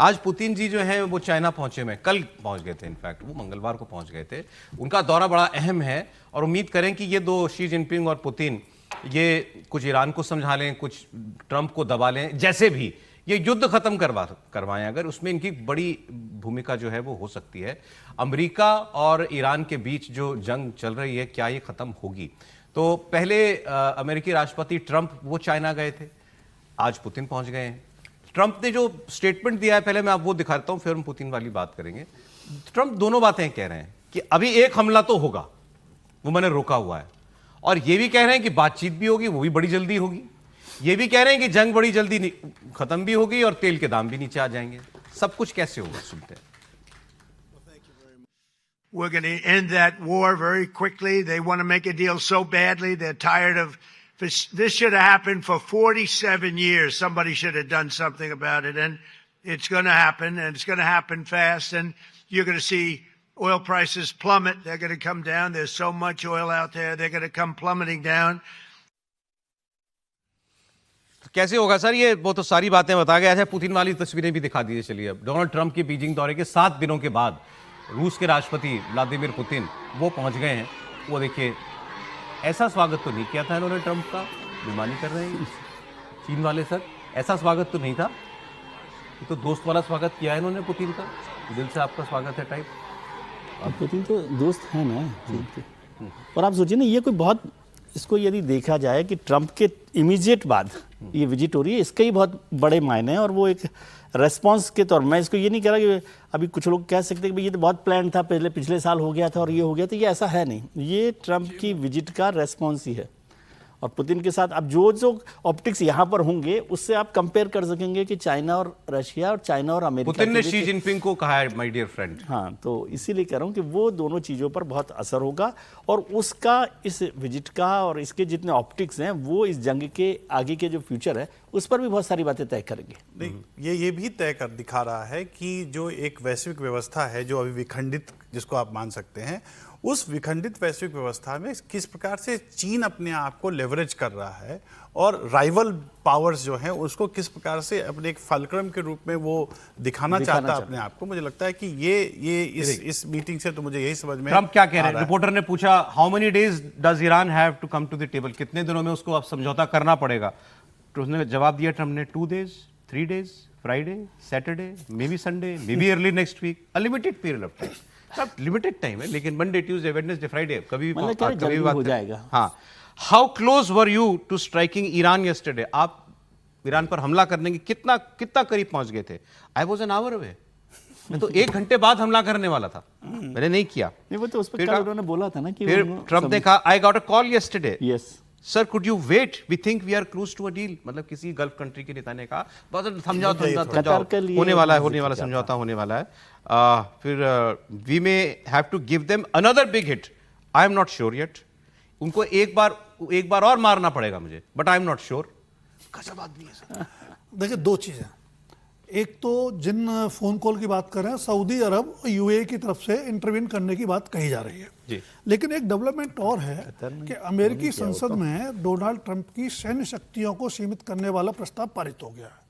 आज पुतिन जी जो है वो चाइना पहुंचे हुए, कल पहुंच गए थे, इनफैक्ट वो मंगलवार को पहुंच गए थे। उनका दौरा बड़ा अहम है और उम्मीद करें कि ये दो, शी जिनपिंग और पुतिन, ये कुछ ईरान को समझा लें, कुछ ट्रंप को दबा लें, जैसे भी ये युद्ध खत्म करवाएं अगर, उसमें इनकी बड़ी भूमिका जो है वो हो सकती है। अमेरिका और ईरान के बीच जो जंग चल रही है, क्या ये खत्म होगी? तो पहले अमेरिकी राष्ट्रपति ट्रंप वो चाइना गए थे, आज पुतिन पहुंच गए हैं। ट्रंप ने जो स्टेटमेंट दिया है, पहले मैं आपको दिखाता हूं, फिर हम पुतिन वाली बात करेंगे। ट्रंप दोनों बातें कह रहे हैं कि अभी एक हमला तो होगा, वो मैंने रोका हुआ है, और ये भी कह रहे हैं कि बातचीत भी होगी, वो भी बड़ी जल्दी होगी। ये भी कह रहे हैं कि जंग बड़ी जल्दी खत्म भी होगी और तेल के दाम भी नीचे आ जाएंगे। सब कुछ कैसे होगा, सुनते हैं। We're going to end that war very quickly. They want to make a deal so badly. They're tired of this. Should have happened for 47 years. Somebody should have done something about it, and it's going to happen, and it's going to happen fast. And you're going to see oil prices plummet. They're going to come down. There's so much oil out there. They're going to come plummeting down. कैसे होगा sir? ये वो तो सारी बातें बता गया। अच्छा, पुतिन वाली तस्वीरें भी दिखा दीजिए। चलिए, अब डोनाल्ड ट्रंप के बीजिंग दौरे के 7 दिनों के बाद रूस के राष्ट्रपति व्लादिमीर पुतिन वो पहुंच गए हैं। वो देखिए, ऐसा स्वागत तो नहीं किया था इन्होंने ट्रंप का, बेईमानी कर रहे हैं चीन वाले सर, ऐसा स्वागत तो नहीं था। ये तो दोस्त वाला स्वागत किया है इन्होंने पुतिन का, दिल से आपका स्वागत है टाइप। और पुतिन तो दोस्त है ना चीन के। और आप सोचिए ना, ये कोई बहुत, इसको यदि देखा जाए कि ट्रंप के इमीडिएट बाद ये विजिट हो रही है, इसके ही बहुत बड़े मायने हैं। और वो एक रेस्पॉन्स के तौर, मैं इसको ये नहीं कह रहा कि अभी कुछ लोग कह सकते हैं कि ये तो बहुत प्लान था, पिछले साल हो गया था और ये हो गया था, ये ऐसा है नहीं। ये ट्रंप की विजिट का रेस्पॉन्स ही है। और पुतिन के साथ अब जो ऑप्टिक्स यहाँ पर होंगे, उससे आप कंपेयर कर सकेंगे कि चाइना और रशिया और चाइना और अमेरिका। पुतिन ने शी जिनपिंग को कहा है माय डियर फ्रेंड। हाँ, तो इसीलिए कह रहा हूँ कि वो दोनों चीज़ों पर बहुत असर होगा। और उसका, इस विजिट का और इसके जितने ऑप्टिक्स हैं, वो इस जंग के आगे के जो फ्यूचर है उस पर भी बहुत सारी बातें तय करेंगे। नहीं, ये भी तय कर दिखा रहा है कि जो एक वैश्विक व्यवस्था है, जो अभी विखंडित, जिसको आप मान सकते हैं, उस विखंडित वैश्विक व्यवस्था में किस प्रकार से चीन अपने आप को लेवरेज कर रहा है और राइवल पावर्स जो हैं उसको किस प्रकार से अपने एक फलक्रम के रूप में वो दिखाना चाहता है अपने आप को। मुझे लगता है कि ये इस मीटिंग से तो मुझे यही समझ में ट्रंप क्या कह रहे हैं? रिपोर्टर ने पूछा, how many days does Iran have to come to the table, कितने दिनों में उसको अब समझौता करना पड़ेगा? तो उसने जवाब दिया ट्रंप ने, 2 days, 3 days, Friday, Saturday, may be Sunday, may be early next week, a limited period of time. सब लिमिटेड टाइम है, लेकिन मंडे, ट्यूसडे, वेडनेसडे, फ्राइडे, कभी भी बात हो जाएगा। हाँ, how close were you to striking Iran yesterday? आप ईरान पर हमला करने की कितना करीब पहुंच गए थे? I was an hour away, मैं तो 1 घंटे बाद हमला करने वाला था, मैंने नहीं किया। नहीं, वो तो उस पर उन्होंने बोला था ना कि फिर ट्रंप ने कहा, I got a call yesterday, yes sir could you wait, we think we are close to a deal. मतलब किसी गल्फ कंट्री के नेता ने कहा, बहुत समझौता होने वाला समझौता होने वाला है। फिर we may have to give them another big hit, I am not sure yet. उनको एक बार और मारना पड़ेगा मुझे, but I am not sure. गजब आदमी है सर। देखिए, 2 चीजें, एक तो जिन फोन कॉल की बात कर रहे हैं, सऊदी अरब और यूएई की तरफ से इंटरवीन करने की बात कही जा रही है जी। लेकिन एक डेवलपमेंट और है कि अमेरिकी संसद में डोनाल्ड ट्रंप की सैन्य शक्तियों को सीमित करने वाला प्रस्ताव पारित हो गया है।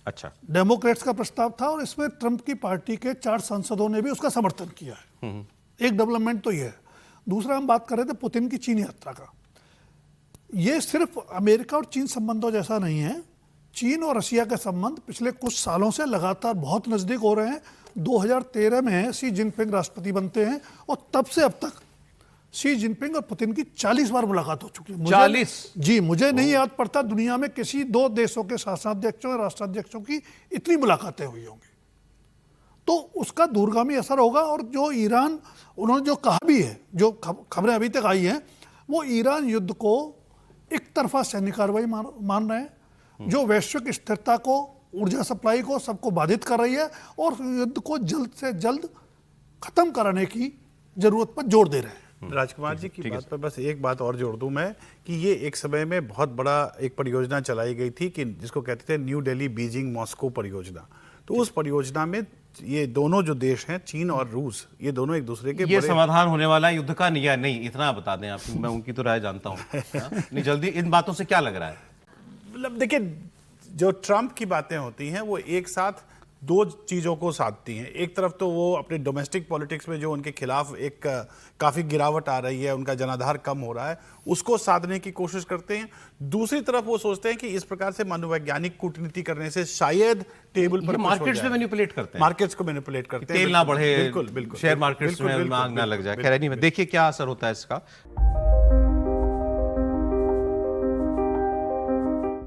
अच्छा, डेमोक्रेट्स का प्रस्ताव था और इसमें ट्रंप की पार्टी के 4 सांसदों ने भी उसका समर्थन किया है। एक डेवलपमेंट तो यह है। दूसरा, हम बात कर रहे थे पुतिन की चीन यात्रा का। यह सिर्फ अमेरिका और चीन संबंधों जैसा नहीं है। चीन और रशिया के संबंध पिछले कुछ सालों से लगातार बहुत नजदीक हो रहे हैं। 2013 में शी जिनपिंग राष्ट्रपति बनते हैं और तब से अब तक शी जिनपिंग और पुतिन की 40 बार मुलाकात हो चुकी है। 40? जी, मुझे नहीं याद पड़ता दुनिया में किसी 2 देशों के शासनाध्यक्षों और राष्ट्राध्यक्षों की इतनी मुलाकातें हुई होंगी। तो उसका दूरगामी असर होगा। और जो ईरान, उन्होंने जो कहा भी है, जो खबरें अभी तक आई हैं, वो ईरान युद्ध को एक तरफा सैन्य कार्रवाई मान रहे हैं, जो वैश्विक स्थिरता को, ऊर्जा सप्लाई को, सबको बाधित कर रही है और युद्ध को जल्द से जल्द खत्म कराने की जरूरत पर जोर दे रहे हैं। राजकुमार जी की बात पर बस एक बात और जोड़ दूं मैं, कि ये एक समय में बहुत बड़ा एक परियोजना चलाई गई थी कि जिसको कहते थे न्यू दिल्ली बीजिंग मॉस्को परियोजना। तो उस परियोजना में ये दोनों जो देश हैं, चीन और रूस, ये दोनों एक दूसरे के ये समाधान होने वाला है युद्ध का नहीं, इतना बता दें आप, मैं उनकी तो राय जानता हूँ। नहीं, जल्दी इन बातों से क्या लग रहा है? मतलब देखिए, जो ट्रंप की बातें होती हैं वो एक साथ दो चीज़ों को साधती हैं। एक तरफ तो वो अपने डोमेस्टिक पॉलिटिक्स में जो उनके खिलाफ एक काफ़ी गिरावट आ रही है, उनका जनाधार कम हो रहा है, उसको साधने की कोशिश करते हैं। दूसरी तरफ वो सोचते हैं कि इस प्रकार से मनोवैज्ञानिक कूटनीति करने से शायद टेबल पर ये मार्केट्स में मैनिपुलेट करते हैं, मार्केट्स को मैनिपुलेट करते हैं, तेल ना बढ़े, बिल्कुल बिल्कुल शेयर मार्केट्स में मांग ना लग जाए। खैर नहीं, देखिए क्या असर होता है इसका।